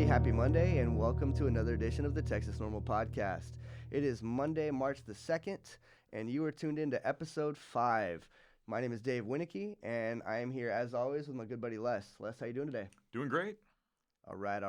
happy Monday, and welcome to another edition of the Texas NORML podcast. It is Monday, March the 2nd, and you are tuned in to episode 5. My name is Dave Winicky, and I am here, as always, with my good buddy Les. Les, how you doing today? Doing great. All right.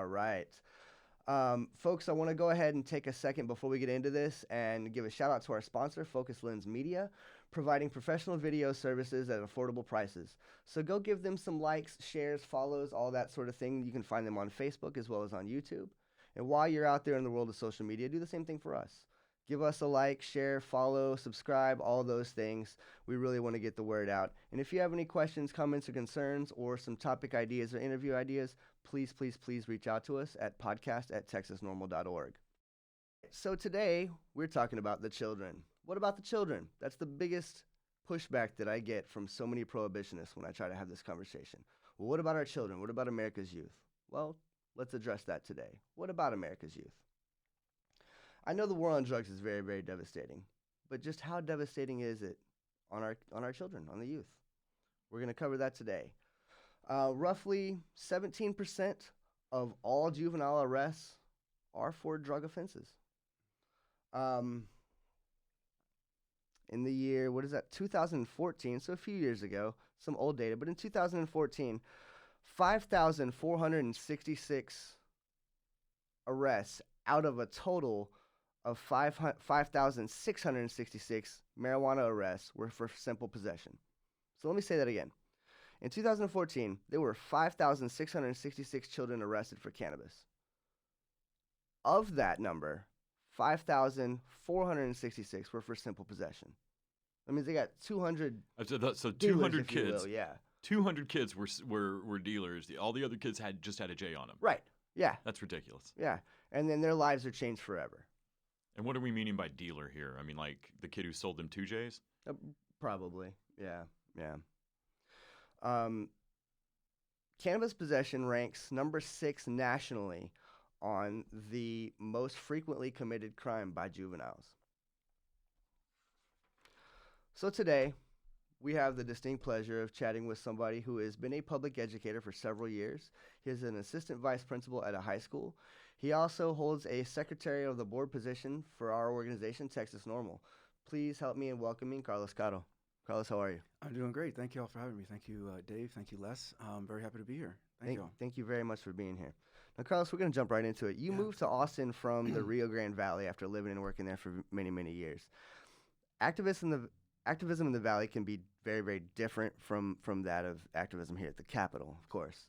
Folks, I want to go ahead and take a second before we get into this and give a shout out to our sponsor, Focus Lens Media, providing professional video services at affordable prices. So go give them some likes, shares, follows, all that sort of thing. You can find them on Facebook as well as on YouTube. And while you're out there in the world of social media, do the same thing for us. Give us a like, share, follow, subscribe, all those things. We really want to get the word out. And if you have any questions, comments, or concerns, or some topic ideas or interview ideas, please reach out to us at podcast@texasnormal.org. So today, we're talking about the children. What about the children? That's the biggest pushback that I get from so many prohibitionists when I try to have this conversation. Well, what about our children? What about America's youth? Well, let's address that today. What about America's youth? I know the war on drugs is very, very devastating, but just how devastating is it on our children, on the youth? We're going to cover that today. Roughly 17% of all juvenile arrests are for drug offenses. In the year, 2014, so a few years ago, some old data, but in 2014, 5,466 arrests out of a total of 5,666 marijuana arrests were for simple possession. So let me say that again. In 2014, there were 5,666 children arrested for cannabis. Of that number, 5,466 were for simple possession. That means they got 200. So 200 kids. Will, yeah. 200 kids were dealers. All the other kids had a J on them. Right. Yeah. That's ridiculous. Yeah. And then their lives are changed forever. And what are we meaning by dealer here? I mean, like the kid who sold them 2 Js? Probably. Yeah. Cannabis possession ranks number 6 nationally on the most frequently committed crime by juveniles. So today, we have the distinct pleasure of chatting with somebody who has been a public educator for several years. He is an assistant vice principal at a high school. He also holds a secretary of the board position for our organization, Texas NORML. Please help me in welcoming Carlos Caro. Carlos, how are you? I'm doing great. Thank you all for having me. Thank you, Dave. Thank you, Les. I'm very happy to be here. Thank you very much for being here. Now, Carlos, we're going to jump right into it. You moved to Austin from the Rio Grande Valley after living and working there for many, many years. Activism in the Valley can be very, very different from that of activism here at the Capitol, of course.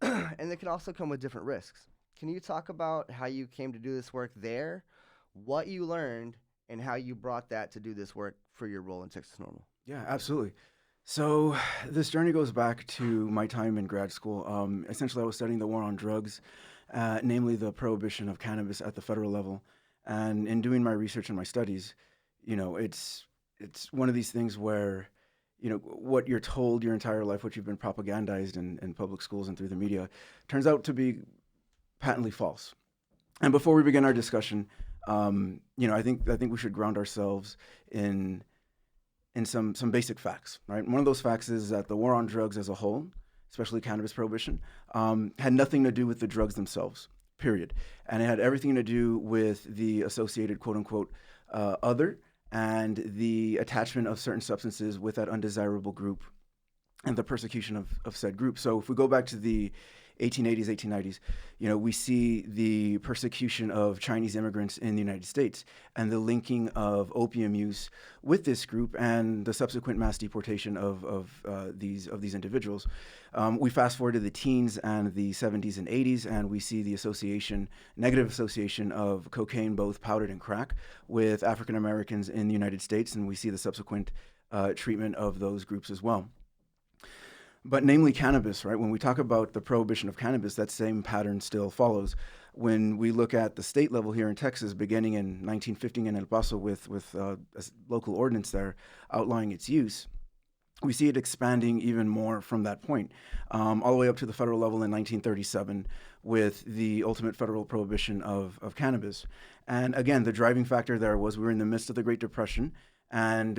And it can also come with different risks. Can you talk about how you came to do this work there, what you learned, and how you brought that to do this work for your role in Texas NORML? Yeah, absolutely. So this journey goes back to my time in grad school. Essentially, I was studying the war on drugs, namely the prohibition of cannabis at the federal level. And in doing my research and my studies, it's one of these things where, what you're told your entire life, what you've been propagandized in public schools and through the media, turns out to be patently false. And before we begin our discussion, I think we should ground ourselves in some basic facts, right? One of those facts is that the war on drugs as a whole, especially cannabis prohibition, had nothing to do with the drugs themselves, period. And it had everything to do with the associated quote unquote other and the attachment of certain substances with that undesirable group and the persecution of said group. So if we go back to the 1880s, 1890s, we see the persecution of Chinese immigrants in the United States and the linking of opium use with this group and the subsequent mass deportation of these individuals. We fast forward to the teens and the 70s and 80s, and we see the negative association of cocaine, both powdered and crack, with African Americans in the United States, and we see the subsequent treatment of those groups as well. But namely cannabis, right? When we talk about the prohibition of cannabis, that same pattern still follows. When we look at the state level here in Texas, beginning in 1950 in El Paso with a local ordinance there outlawing its use, we see it expanding even more from that point, all the way up to the federal level in 1937 with the ultimate federal prohibition of cannabis. And again, the driving factor there was we were in the midst of the Great Depression, and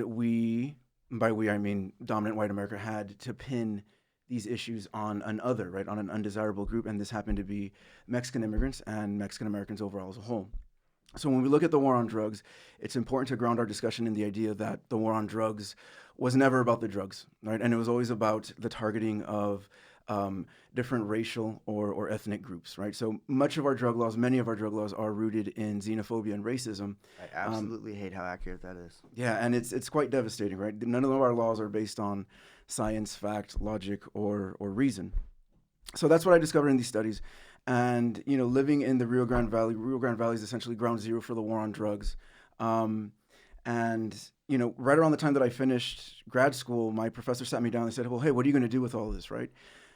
by we, I mean dominant white America, had to pin these issues on an other, right, on an undesirable group, and this happened to be Mexican immigrants and Mexican Americans overall as a whole. So when we look at the war on drugs, it's important to ground our discussion in the idea that the war on drugs was never about the drugs, right? And it was always about the targeting of different racial or ethnic groups, right? So much of our drug laws, many of our drug laws are rooted in xenophobia and racism. I absolutely hate how accurate that is. Yeah, and it's quite devastating, right? None of our laws are based on science, fact, logic, or reason. So that's what I discovered in these studies. And, living in the Rio Grande Valley is essentially ground zero for the war on drugs. And, right around the time that I finished grad school, my professor sat me down and said, well, hey, what are you going to do with all of this, right?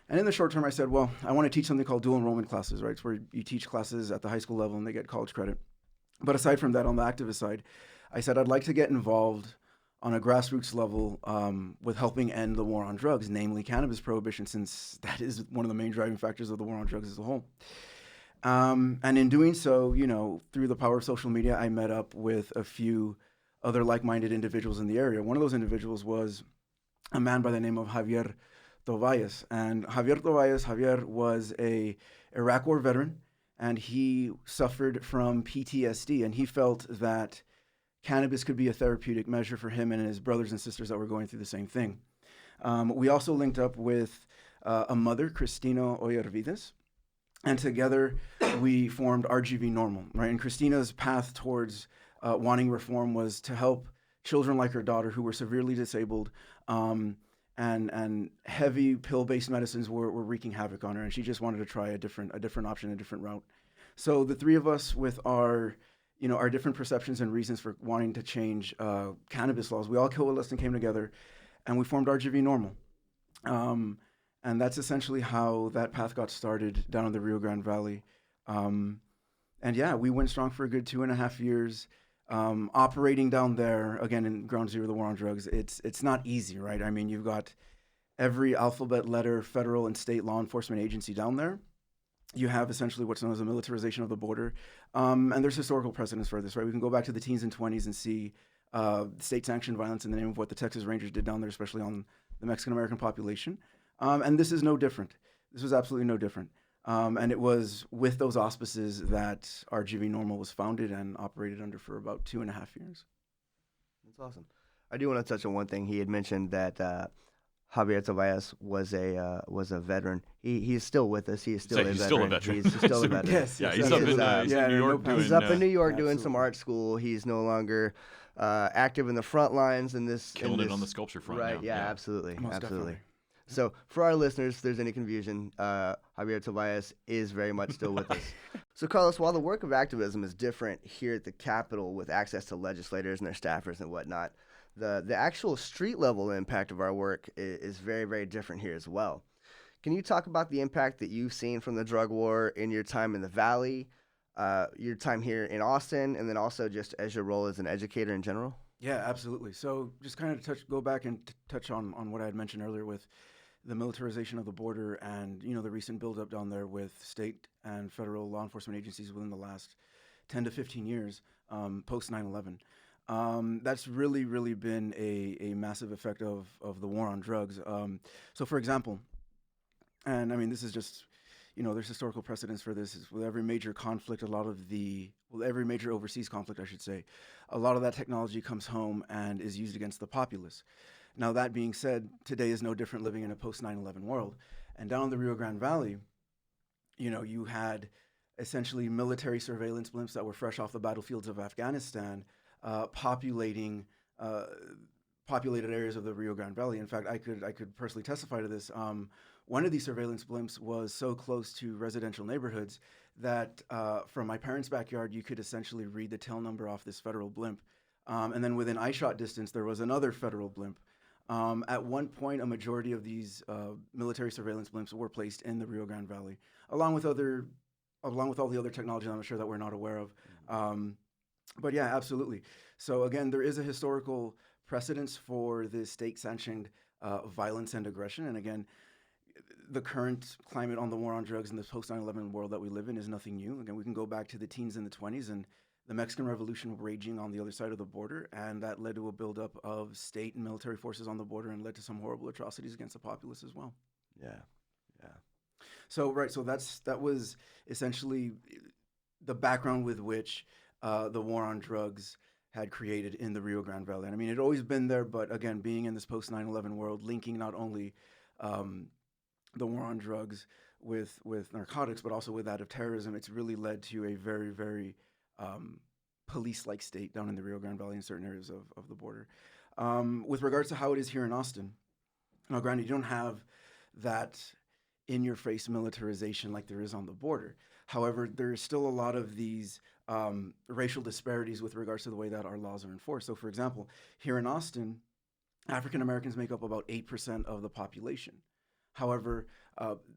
And in the short term, I said, well, I want to teach something called dual enrollment classes, right? It's where you teach classes at the high school level and they get college credit. But aside from that, on the activist side, I said I'd like to get involved on a grassroots level with helping end the war on drugs, namely cannabis prohibition, since that is one of the main driving factors of the war on drugs as a whole. And in doing so, through the power of social media, I met up with a few other like-minded individuals in the area. One of those individuals was a man by the name of Javier Tovalles. And Javier was a Iraq War veteran, and he suffered from PTSD, and he felt that cannabis could be a therapeutic measure for him and his brothers and sisters that were going through the same thing. We also linked up with a mother, Cristina Oyervides, and together we formed RGV NORML, right? And Christina's path towards wanting reform was to help children like her daughter who were severely disabled, and heavy pill-based medicines were wreaking havoc on her, and she just wanted to try a different option, a different route. So the three of us, with our different perceptions and reasons for wanting to change cannabis laws, we all coalesced and came together, and we formed RGV NORML. And that's essentially how that path got started down in the Rio Grande Valley. And yeah, we went strong for a good 2.5 years, operating down there, again, in ground zero of the war on drugs. It's not easy, right? I mean, you've got every alphabet letter federal and state law enforcement agency down there. You have essentially what's known as a militarization of the border. And there's historical precedents for this, right? We can go back to the teens and 20s and see state-sanctioned violence in the name of what the Texas Rangers did down there, especially on the Mexican-American population. And this is no different. This was absolutely no different. And it was with those auspices that RGV NORML was founded and operated under for about 2.5 years. That's awesome. I do want to touch on one thing. He had mentioned that Javier Tovalles was a veteran. He's still with us. He is still, he's still a veteran. He's still a veteran. Yes, yeah, yes, he's up in New York doing. He's up in New York doing absolutely. some art school. He's no longer active in the front lines in this. Killing it on the sculpture front. Right? now. Yeah, absolutely, Most absolutely. definitely. So for our listeners, if there's any confusion, Javier Tovalles is very much still with us. So Carlos, while the work of activism is different here at the Capitol with access to legislators and their staffers and whatnot, the actual street level impact of our work is very, very different here as well. Can you talk about the impact that you've seen from the drug war in your time in the Valley, your time here in Austin, and then also just as your role as an educator in general? Yeah, absolutely. So just kind of go back and touch on what I had mentioned earlier with the militarization of the border and, the recent buildup down there with state and federal law enforcement agencies within the last 10 to 15 years, post 9/11. That's really, really been a massive effect of the war on drugs. So for example, and I mean, this is just, there's historical precedents for this. With every major conflict, every major overseas conflict, I should say, a lot of that technology comes home and is used against the populace. Now, that being said, today is no different living in a post 9/11 world. And down in the Rio Grande Valley, you had essentially military surveillance blimps that were fresh off the battlefields of Afghanistan, populated areas of the Rio Grande Valley. In fact, I could personally testify to this. One of these surveillance blimps was so close to residential neighborhoods that from my parents' backyard, you could essentially read the tail number off this federal blimp. And then within eyeshot distance, there was another federal blimp. At one point, a majority of these military surveillance blimps were placed in the Rio Grande Valley, along with all the other technology I'm sure that we're not aware of. But yeah, absolutely. So again, there is a historical precedence for this state-sanctioned violence and aggression. And again, the current climate on the war on drugs in this post 9/11 world that we live in is nothing new. Again, we can go back to the teens and the 20s and the Mexican Revolution raging on the other side of the border, and that led to a buildup of state and military forces on the border and led to some horrible atrocities against the populace as well. Yeah. Yeah. So that was essentially the background with which the war on drugs had created in the Rio Grande Valley. And I mean, it had always been there, but again, being in this post 9/11 world, linking not only um, the war on drugs with narcotics, but also with that of terrorism, it's really led to a very, very um, police-like state down in the Rio Grande Valley in certain areas of the border. With regards to how it is here in Austin, now granted, you don't have that in-your-face militarization like there is on the border. However, there's still a lot of these racial disparities with regards to the way that our laws are enforced. So, for example, here in Austin, African Americans make up about 8% of the population. However,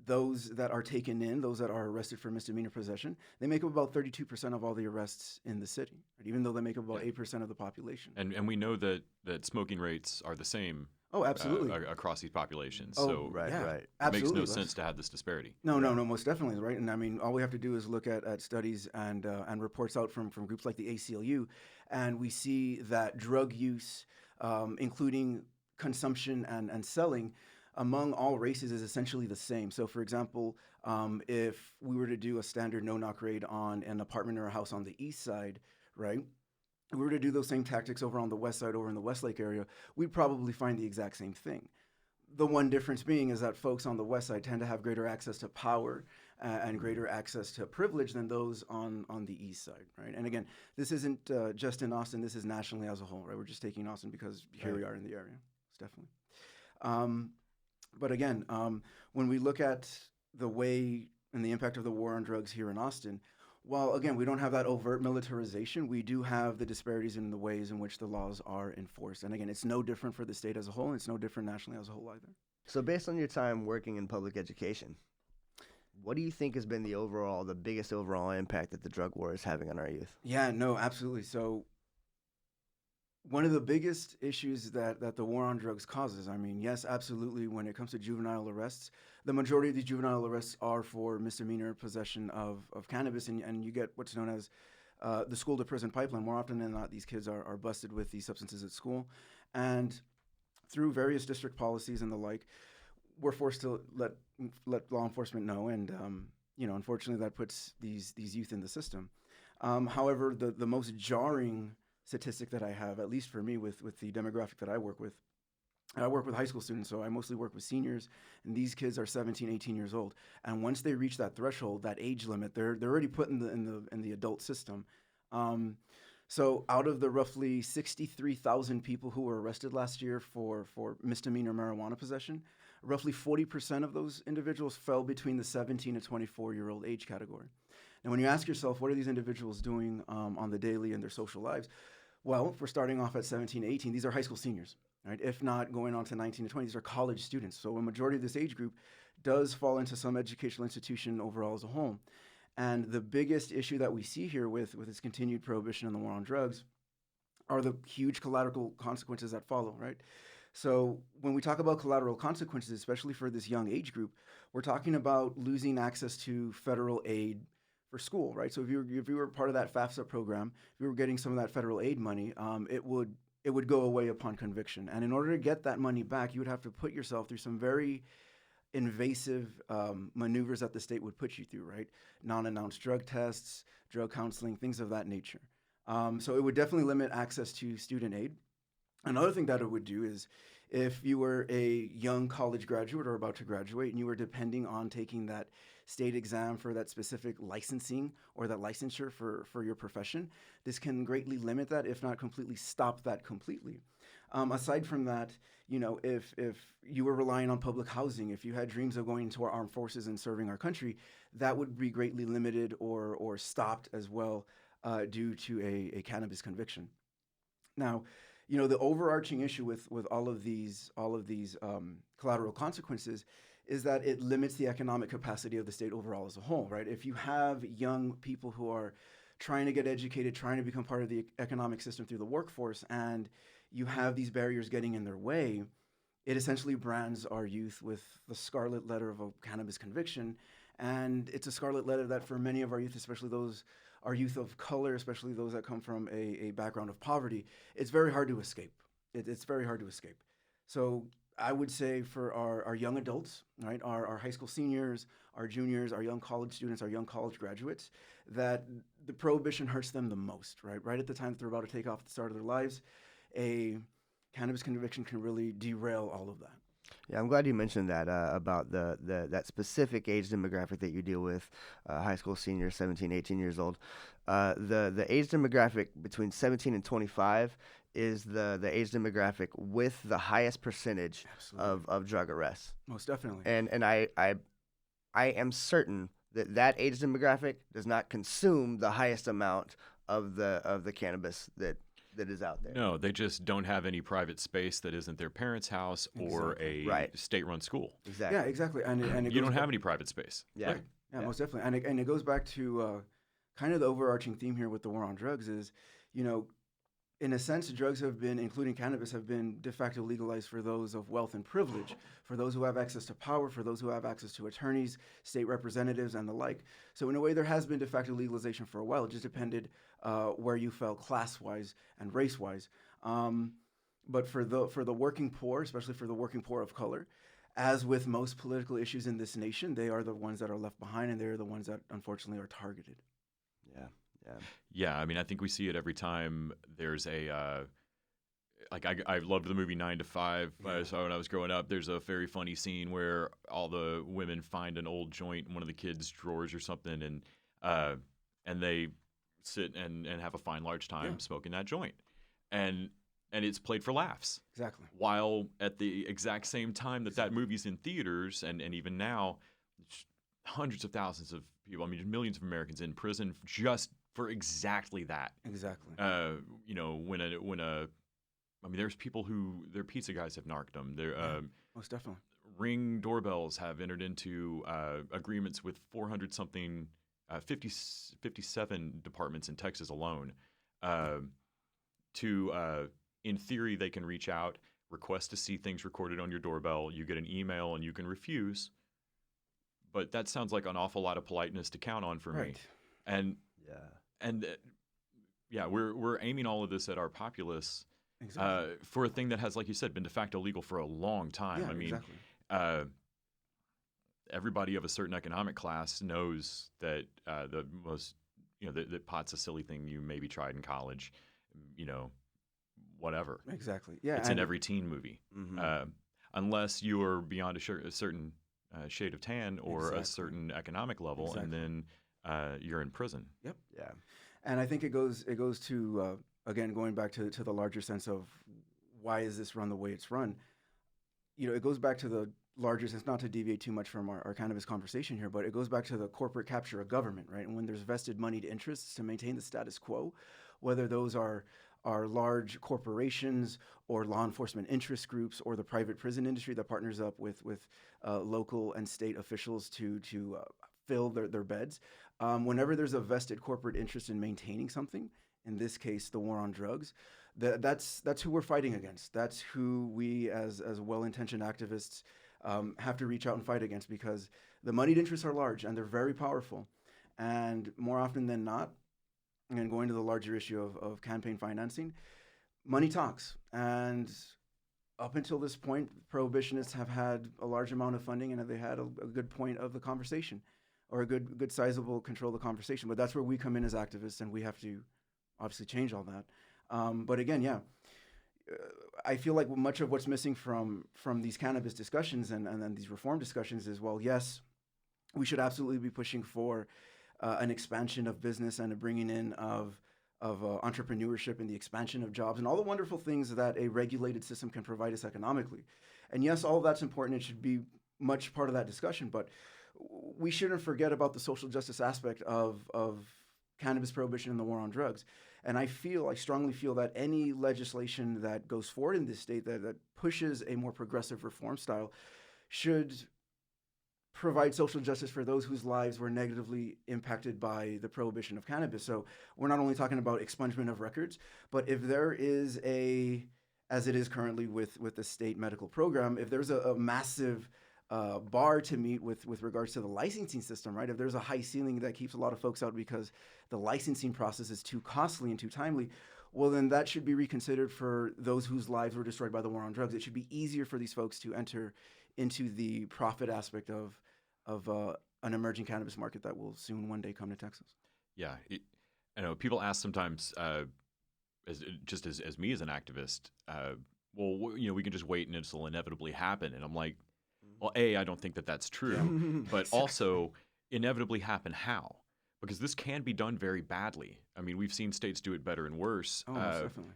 those that are taken in, those that are arrested for misdemeanor possession, they make up about 32% of all the arrests in the city, right? Even though they make up about 8% of the population. And we know that smoking rates are the same Oh, absolutely. across these populations. Oh, so Right. yeah, Right. it absolutely. makes no sense to have this disparity. No, no, no, most definitely, right? And I mean, all we have to do is look at studies and reports out from groups like the ACLU, and we see that drug use, including consumption and selling, among all races is essentially the same. So, for example, if we were to do a standard no-knock raid on an apartment or a house on the east side, right? If we were to do those same tactics over on the west side, over in the Westlake area, we'd probably find the exact same thing. The one difference being is that folks on the west side tend to have greater access to power and greater access to privilege than those on the east side, right? And again, this isn't just in Austin, this is nationally as a whole, right? We're just taking Austin because here we are in the area, it's definitely. But again, when we look at the way and the impact of the war on drugs here in Austin, while again, we don't have that overt militarization, we do have the disparities in the ways in which the laws are enforced. And again, it's no different for the state as a whole, and it's no different nationally as a whole either. So, based on your time working in public education, what do you think has been the biggest overall impact that the drug war is having on our youth? Yeah, no, absolutely. So one of the biggest issues that the war on drugs causes, I mean, yes, absolutely, when it comes to juvenile arrests, the majority of these juvenile arrests are for misdemeanor possession of cannabis, and you get what's known as the school to prison pipeline. More often than not, these kids are busted with these substances at school. And through various district policies and the like, we're forced to let law enforcement know, and unfortunately, that puts these youth in the system. However, the most jarring statistic that I have, at least for me, with the demographic that I work with high school students, so I mostly work with seniors, and these kids are 17, 18 years old. And once they reach that threshold, that age limit, they're already put in the adult system. So out of the roughly 63,000 people who were arrested last year for misdemeanor marijuana possession, roughly 40% of those individuals fell between the 17 to 24-year-old age category. And when you ask yourself, what are these individuals doing on the daily in their social lives? Well, if we're starting off at 17, 18, these are high school seniors, right? If not going on to 19 to 20, these are college students. So a majority of this age group does fall into some educational institution overall as a whole. And the biggest issue that we see here with this continued prohibition and the war on drugs are the huge collateral consequences that follow, right? So when we talk about collateral consequences, especially for this young age group, we're talking about losing access to federal aid for school, right? So if you were part of that FAFSA program, if you were getting some of that federal aid money, it would go away upon conviction. And in order to get that money back, you would have to put yourself through some very invasive maneuvers that the state would put you through, right? Non-announced drug tests, drug counseling, things of that nature. So it would definitely limit access to student aid. Another thing that it would do is if you were a young college graduate or about to graduate and you were depending on taking that state exam for that specific licensing or that licensure for your profession, this can greatly limit that, if not completely stop that completely. Aside from that, if you were relying on public housing, if you had dreams of going into our armed forces and serving our country, that would be greatly limited or stopped as well due to a cannabis conviction. Now, the overarching issue with all of these collateral consequences is that it limits the economic capacity of the state overall as a whole, right? If you have young people who are trying to get educated, trying to become part of the economic system through the workforce, and you have these barriers getting in their way, it essentially brands our youth with the scarlet letter of a cannabis conviction. And it's a scarlet letter that for many of our youth, especially our youth of color, especially those that come from a background of poverty, it's very hard to escape. It's very hard to escape. So I would say for our young adults, right, our high school seniors, our juniors, our young college students, our young college graduates, that the prohibition hurts them the most, right? Right at the time that they're about to take off at the start of their lives, a cannabis conviction can really derail all of that. Yeah, I'm glad you mentioned that about that specific age demographic that you deal with, high school seniors, 17, 18 years old. The age demographic between 17 and 25 is the age demographic with the highest percentage of drug arrests. Most definitely. And I am certain that age demographic does not consume the highest amount of the cannabis that is out there. No, they just don't have any private space that isn't their parents' house or a state-run school. Exactly. Yeah, exactly. And you don't have any private space. Yeah. Right. Yeah, most definitely. And it goes back to kind of the overarching theme here with the war on drugs is, in a sense, drugs have been, including cannabis, have been de facto legalized for those of wealth and privilege, for those who have access to power, for those who have access to attorneys, state representatives, and the like. So in a way, there has been de facto legalization for a while. It just depended where you fell class-wise and race-wise. But for the working poor, especially for the working poor of color, as with most political issues in this nation, they are the ones that are left behind, and they're the ones that unfortunately are targeted. Yeah. Yeah, I mean, I think we see it every time there's a I loved the movie 9 to 5. I saw when I was growing up. There's a very funny scene where all the women find an old joint in one of the kids' drawers or something, and they sit and have a fine large time smoking that joint, and it's played for laughs. Exactly. While at the exact same time that movie's in theaters, and even now, hundreds of thousands of people, I mean, millions of Americans in prison just for exactly that. Exactly. There's people who their pizza guys have narked them. Most definitely. Ring doorbells have entered into agreements with 57 departments in Texas alone. In theory, they can reach out, request to see things recorded on your doorbell. You get an email and you can refuse. But that sounds like an awful lot of politeness to count on for me. And we're aiming all of this at our populace for a thing that has, like you said, been de facto legal for a long time. Yeah, I mean, exactly. Everybody of a certain economic class knows that the most, that pot's a silly thing you maybe tried in college, whatever. Exactly. Yeah. It's in every teen movie, unless you're beyond a certain shade of tan or a certain economic level, and then you're in prison. Yep. Yeah. And I think it goes to again, going back to the larger sense of why is this run the way it's run. It goes back to the larger sense, not to deviate too much from our cannabis conversation here, but it goes back to the corporate capture of government, right? And when there's vested moneyed interests to maintain the status quo, whether those are large corporations or law enforcement interest groups or the private prison industry that partners up with local and state officials to fill their beds. Whenever there's a vested corporate interest in maintaining something, in this case, the war on drugs, that's who we're fighting against. That's who we as well-intentioned activists have to reach out and fight against, because the moneyed interests are large and they're very powerful. And more often than not, and going to the larger issue of campaign financing, money talks. And up until this point, prohibitionists have had a large amount of funding, and they had a good point of the conversation, or a good sizable control of the conversation. But that's where we come in as activists, and we have to obviously change all that. But again, I feel like much of what's missing from these cannabis discussions and then these reform discussions is, well, yes, we should absolutely be pushing for an expansion of business and a bringing in of entrepreneurship and the expansion of jobs and all the wonderful things that a regulated system can provide us economically. And yes, all of that's important. It should be much part of that discussion, but we shouldn't forget about the social justice aspect of cannabis prohibition and the war on drugs. And I strongly feel that any legislation that goes forward in this state that pushes a more progressive reform style should provide social justice for those whose lives were negatively impacted by the prohibition of cannabis. So we're not only talking about expungement of records, but if there is as it is currently with the state medical program, if there's a massive bar to meet with regards to the licensing system, right? If there's a high ceiling that keeps a lot of folks out because the licensing process is too costly and too timely, well, then that should be reconsidered for those whose lives were destroyed by the war on drugs. It should be easier for these folks to enter into the profit aspect of an emerging cannabis market that will soon one day come to Texas. Yeah, I know people ask sometimes, as me as an activist, well, we can just wait and it'll inevitably happen. And I'm like, well, I don't think that that's true, but also inevitably happen how? Because this can be done very badly. I mean, we've seen states do it better and worse. Oh, most definitely.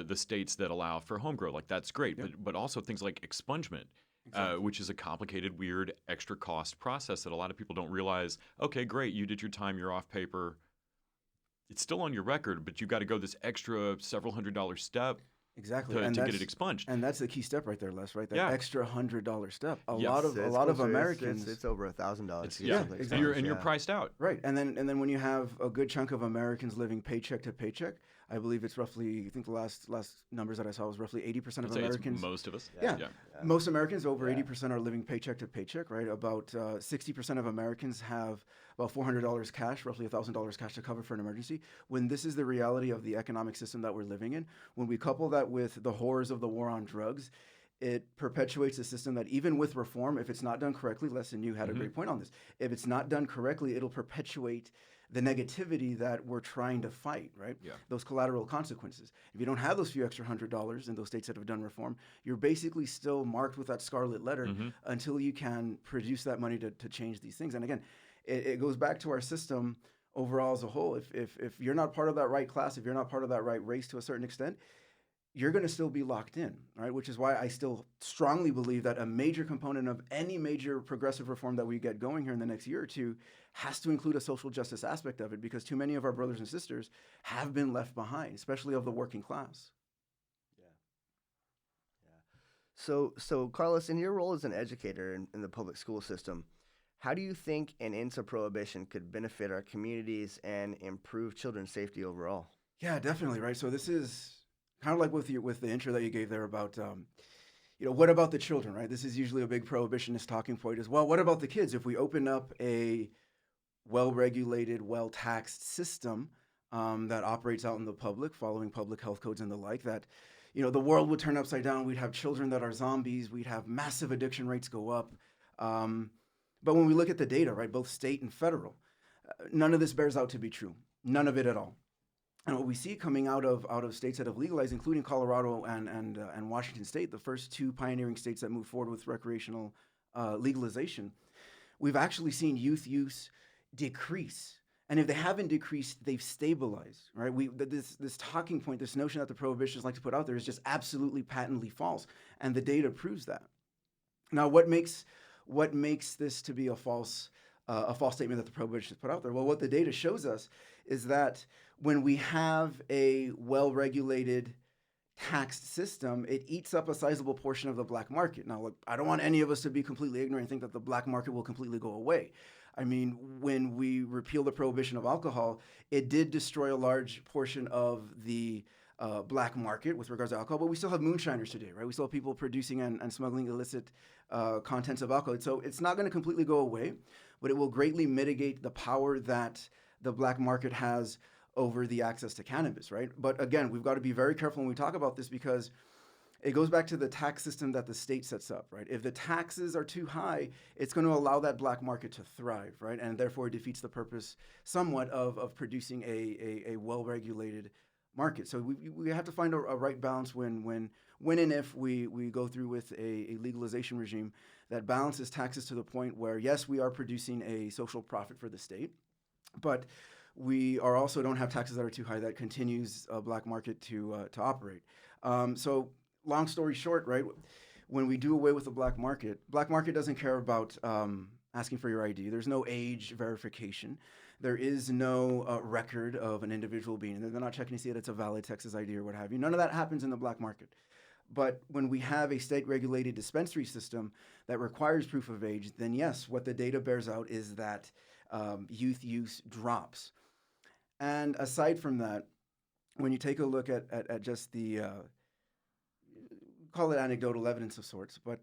The states that allow for home grow, like that's great, Yep. but also things like expungement. Exactly. Which is a complicated, weird, extra cost process that a lot of people don't realize. Okay, great, you did your time, you're off paper. It's still on your record, but you got to go this extra several $100 step Exactly, to get it expunged. And that's the key step right there, Les. Right, that Yeah. extra $100 step. A Yes. lot of closer. Americans. It's over $1,000. Yeah, exactly. And you're priced out. Right, and then when you have a good chunk of Americans living paycheck to paycheck, I believe it's roughly, I think the last numbers that I saw was roughly 80% of I'd say it's Americans. most of us. Yeah. Most Americans, over Yeah. 80%, are living paycheck to paycheck, right? About 60% of Americans have about $400 cash, roughly $1,000 cash to cover for an emergency. When this is the reality of the economic system that we're living in, when we couple that with the horrors of the war on drugs, it perpetuates a system that even with reform, if it's not done correctly, Les and you had a great point on this, if it's not done correctly, it'll perpetuate the negativity that we're trying to fight, right? Yeah. Those collateral consequences. If you don't have those few extra $100 in those states that have done reform, you're basically still marked with that scarlet letter until you can produce that money to change these things. And again, it goes back to our system overall as a whole. If you're not part of that right class, if you're not part of that right race to a certain extent, you're going to still be locked in, right? Which is why I still strongly believe that a major component of any major progressive reform that we get going here in the next year or two has to include a social justice aspect of it, because too many of our brothers and sisters have been left behind, especially of the working class. So Carlos, in your role as an educator in the public school system, how do you think an end to prohibition could benefit our communities and improve children's safety overall? Yeah, definitely, right? So this is kind of like with the intro that you gave there about, what about the children, right? This is usually a big prohibitionist talking point as well. What about the kids? If we open up a well-regulated, well-taxed system that operates out in the public, following public health codes and the like, that, the world would turn upside down. We'd have children that are zombies. We'd have massive addiction rates go up. But when we look at the data, right, both state and federal, none of this bears out to be true. None of it at all. And what we see coming out of states that have legalized, including Colorado and Washington State, the first two pioneering states that moved forward with recreational legalization, we've actually seen youth use decrease. And if they haven't decreased, they've stabilized, right? This talking point, this notion that the prohibitionists like to put out there is just absolutely patently false, and the data proves that. Now, what makes this to be a false statement that the prohibitionists put out there? Well, what the data shows us is that when we have a well-regulated taxed system, it eats up a sizable portion of the black market. Now, look, I don't want any of us to be completely ignorant and think that the black market will completely go away. I mean, when we repeal the prohibition of alcohol, it did destroy a large portion of the black market with regards to alcohol, but we still have moonshiners today, right? We still have people producing and smuggling illicit contents of alcohol. So it's not going to completely go away, but it will greatly mitigate the power that the black market has over the access to cannabis, right? But again, we've got to be very careful when we talk about this, because it goes back to the tax system that the state sets up, right? If the taxes are too high, it's going to allow that black market to thrive, right? And therefore it defeats the purpose somewhat of producing a well-regulated market. So we have to find a right balance when and if we go through with a legalization regime that balances taxes to the point where, yes, we are producing a social profit for the state, but we are also don't have taxes that are too high that continues a black market to operate. So long story short, right, when we do away with the black market doesn't care about asking for your ID. There's no age verification. There is no record of an individual being there. They're not checking to see that it's a valid Texas ID or what have you. None of that happens in the black market. But when we have a state-regulated dispensary system that requires proof of age, then yes, what the data bears out is that youth use drops. And aside from that, when you take a look at just the, call it anecdotal evidence of sorts, but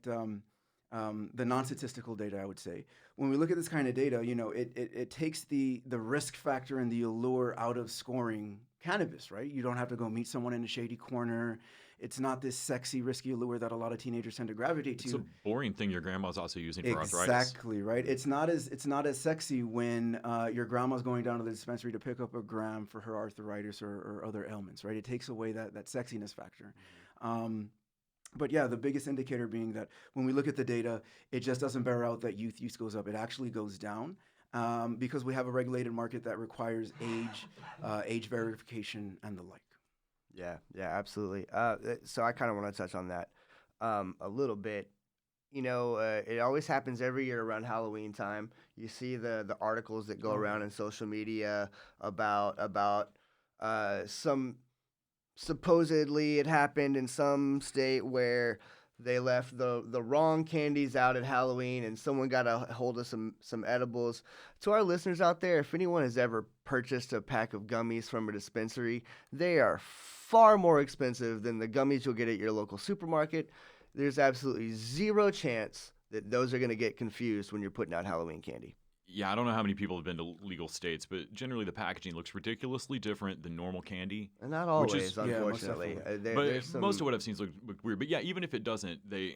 the non-statistical data, I would say. When we look at this kind of data, it takes the risk factor and the allure out of scoring cannabis, right? You don't have to go meet someone in a shady corner. It's not this sexy, risky allure that a lot of teenagers tend to gravitate to. It's a boring thing your grandma's also using for arthritis. Exactly, right? It's not as sexy when your grandma's going down to the dispensary to pick up a gram for her arthritis or other ailments, right? It takes away that sexiness factor. But yeah, the biggest indicator being that when we look at the data, it just doesn't bear out that youth use goes up. It actually goes down because we have a regulated market that requires age verification and the like. Yeah, absolutely. So I kind of want to touch on that a little bit. It always happens every year around Halloween time. You see the articles that go around in social media about some supposedly it happened in some state where they left the wrong candies out at Halloween and someone got a hold of some edibles. To our listeners out there, if anyone has ever purchased a pack of gummies from a dispensary, they are far more expensive than the gummies you'll get at your local supermarket. There's absolutely zero chance that those are going to get confused when you're putting out Halloween candy. Yeah, I don't know how many people have been to legal states, but generally the packaging looks ridiculously different than normal candy. And not always, unfortunately. Most of what I've seen look weird. But yeah, even if it doesn't, I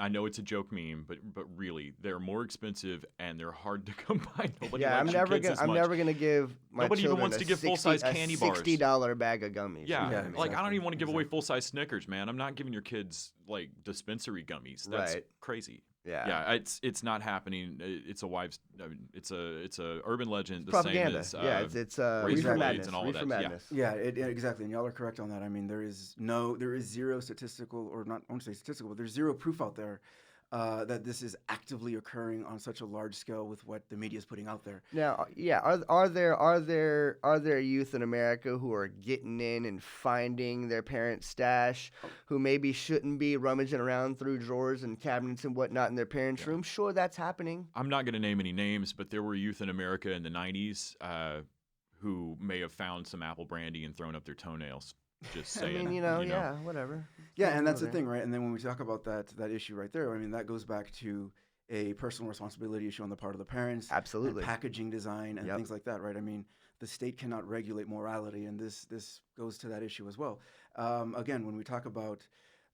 know it's a joke meme, but really, they're more expensive and they're hard to come by. I'm never gonna give my Nobody even children wants to give full-size candy bars. $60 bag of gummies. Yeah, exactly. I don't even want to give away full-size Snickers, man. I'm not giving your kids like dispensary gummies. That's crazy. Yeah, it's not happening. It's a urban legend. The propaganda. Same as, it's reefer madness. And all reefer that. madness. Yeah, exactly. And y'all are correct on that. I mean, there is zero statistical, or not, I won't say statistical, but there's zero proof out there that this is actively occurring on such a large scale with what the media is putting out there. Now, are there youth in America who are getting in and finding their parents' stash, who maybe shouldn't be rummaging around through drawers and cabinets and whatnot in their parents' room? Sure, that's happening. I'm not going to name any names, but there were youth in America in the 90s who may have found some apple brandy and thrown up their toenails. Just saying. Yeah, whatever. Yeah, and that's the thing, right? And then when we talk about that issue right there, I mean, that goes back to a personal responsibility issue on the part of the parents. Absolutely. And packaging design and things like that, right? I mean, the state cannot regulate morality, and this goes to that issue as well. Again, when we talk about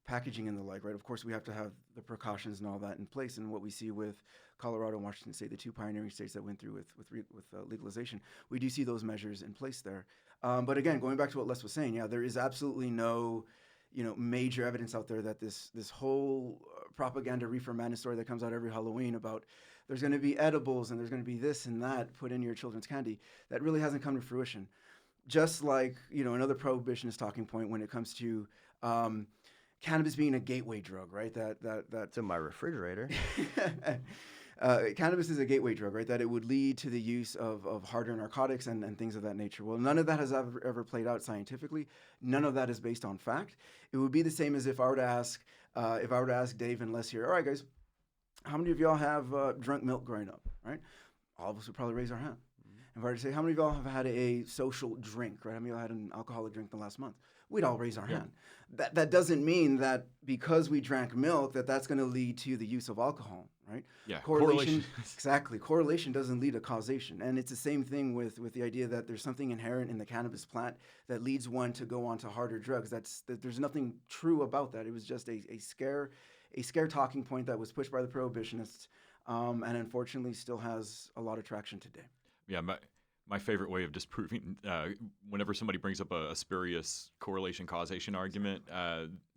packaging and the like, right, of course, we have to have the precautions and all that in place. And what we see with Colorado and Washington State, the two pioneering states that went through with legalization, we do see those measures in place there. But again, going back to what Les was saying, there is absolutely no, major evidence out there that this whole propaganda reefer madness story that comes out every Halloween about there's going to be edibles and there's going to be this and that put in your children's candy, that really hasn't come to fruition. Just like, another prohibitionist talking point when it comes to cannabis being a gateway drug, right? That's in my refrigerator. Cannabis is a gateway drug, right? That it would lead to the use of harder narcotics and things of that nature. Well, none of that has ever played out scientifically. None of that is based on fact. It would be the same as if I were to ask Dave and Les here, all right, guys, how many of y'all have drunk milk growing up, right? All of us would probably raise our hand. And if I were to say, how many of y'all have had a social drink, right? How many of y'all had an alcoholic drink in the last month? We'd all raise our hand. That doesn't mean that because we drank milk that's going to lead to the use of alcohol, right? Yeah, correlation. Exactly. Correlation doesn't lead to causation. And it's the same thing with the idea that there's something inherent in the cannabis plant that leads one to go on to harder drugs. There's nothing true about that. It was just a scare talking point that was pushed by the prohibitionists, and unfortunately still has a lot of traction today. Yeah, my favorite way of disproving, whenever somebody brings up a spurious correlation causation argument,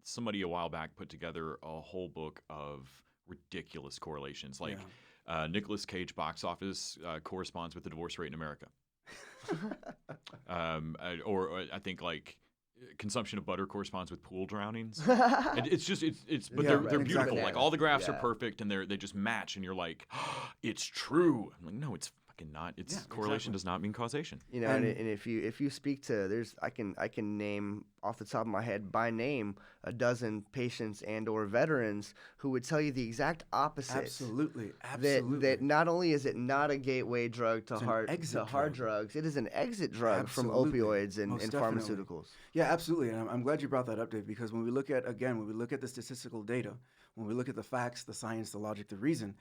somebody a while back put together a whole book of ridiculous correlations. Like Nicolas Cage box office corresponds with the divorce rate in America. Or I think like consumption of butter corresponds with pool drownings. And they're beautiful. Exactly. Like all the graphs are perfect and they just match and you're like, oh, it's true. I'm like, no, it's fucking not. It's correlation does not mean causation. And if you speak to I can name off the top of my head by name a dozen patients and or veterans who would tell you the exact opposite. Absolutely. That not only is it not a gateway drug to hard drugs, it is an exit drug from opioids and pharmaceuticals. Yeah, absolutely. And I'm glad you brought that up, Dave, because when we look at the statistical data, when we look at the facts, the science, the logic, the reason,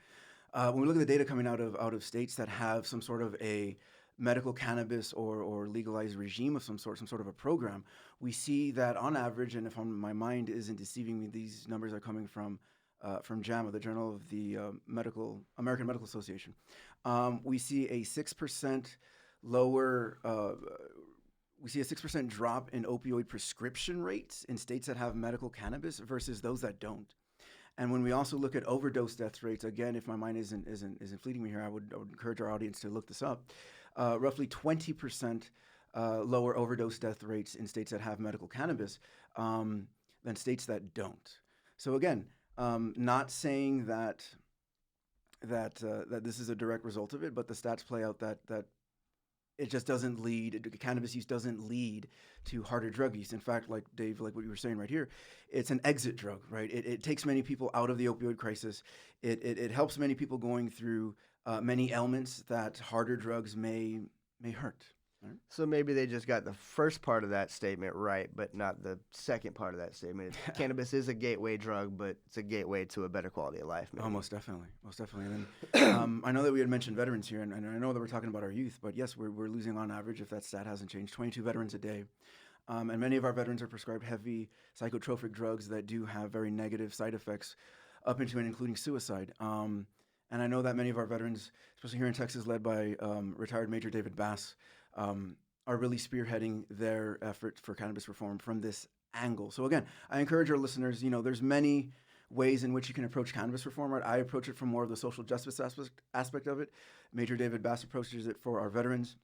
when we look at the data coming out of states that have some sort of a medical cannabis or legalized regime of some sort of a program, we see that on average, and if my mind isn't deceiving me, these numbers are coming from JAMA, the Journal of the American Medical Association. We see a 6% lower. We see a 6% drop in opioid prescription rates in states that have medical cannabis versus those that don't. And when we also look at overdose death rates, again, if my mind isn't fleeting me here, I would encourage our audience to look this up. Roughly 20% lower overdose death rates in states that have medical cannabis than states that don't. So again, not saying that this is a direct result of it, but the stats play out that it just doesn't lead, cannabis use doesn't lead to harder drug use. In fact, like Dave, like what you were saying right here, it's an exit drug, right? It takes many people out of the opioid crisis. It helps many people going through many ailments that harder drugs may hurt. Right? So maybe they just got the first part of that statement right, but not the second part of that statement. Cannabis is a gateway drug, but it's a gateway to a better quality of life. Maybe. Oh, most definitely. And then I know that we had mentioned veterans here, and I know that we're talking about our youth, but yes, we're losing on average, if that stat hasn't changed, 22 veterans a day. And many of our veterans are prescribed heavy psychotropic drugs that do have very negative side effects, up into and including suicide. And I know that many of our veterans, especially here in Texas, led by retired Major David Bass, are really spearheading their effort for cannabis reform from this angle. So again, I encourage our listeners, there's many ways in which you can approach cannabis reform. Right? I approach it from more of the social justice aspect of it. Major David Bass approaches it for our veterans.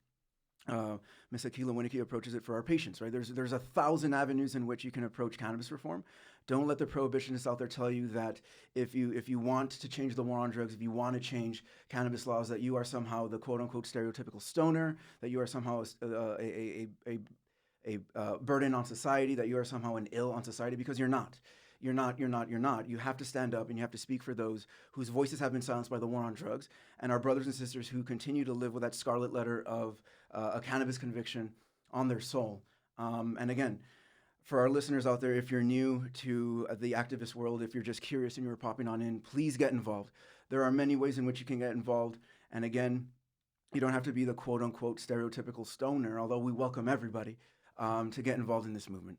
Ms. Akila Winnicky approaches it for our patients, right? There's 1,000 avenues in which you can approach cannabis reform. Don't let the prohibitionists out there tell you that if you want to change the war on drugs, if you want to change cannabis laws, that you are somehow the quote-unquote stereotypical stoner, that you are somehow a burden on society, that you are somehow an ill on society, because you're not. You're not. You have to stand up and you have to speak for those whose voices have been silenced by the war on drugs, and our brothers and sisters who continue to live with that scarlet letter of a cannabis conviction on their soul. And again, for our listeners out there, if you're new to the activist world, if you're just curious and you're popping on in, please get involved. There are many ways in which you can get involved. And again, you don't have to be the quote-unquote stereotypical stoner, although we welcome everybody to get involved in this movement,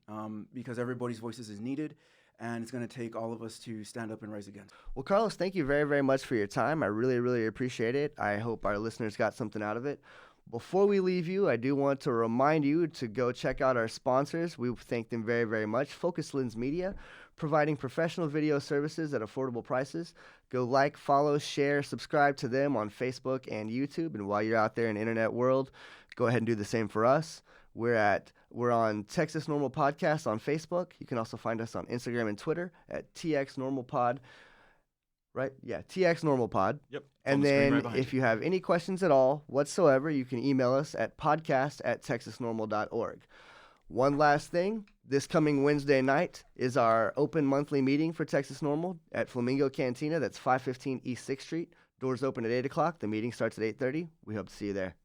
because everybody's voices is needed. And it's going to take all of us to stand up and rise again. Well, Carlos, thank you very, very much for your time. I really, really appreciate it. I hope our listeners got something out of it. Before we leave you, I do want to remind you to go check out our sponsors. We thank them very, very much. Focus Lens Media, providing professional video services at affordable prices. Go like, follow, share, subscribe to them on Facebook and YouTube. And while you're out there in the internet world, go ahead and do the same for us. We're on Texas NORML Podcast on Facebook. You can also find us on Instagram and Twitter at TX NORML Pod. Right? Yeah, TX NORML Pod. Yep. And then if you have any questions at all whatsoever, you can email us at podcast@texasnormal.org. One last thing. This coming Wednesday night is our open monthly meeting for Texas NORML at Flamingo Cantina. That's 515 East 6th Street. Doors open at 8 o'clock. The meeting starts at 8:30. We hope to see you there.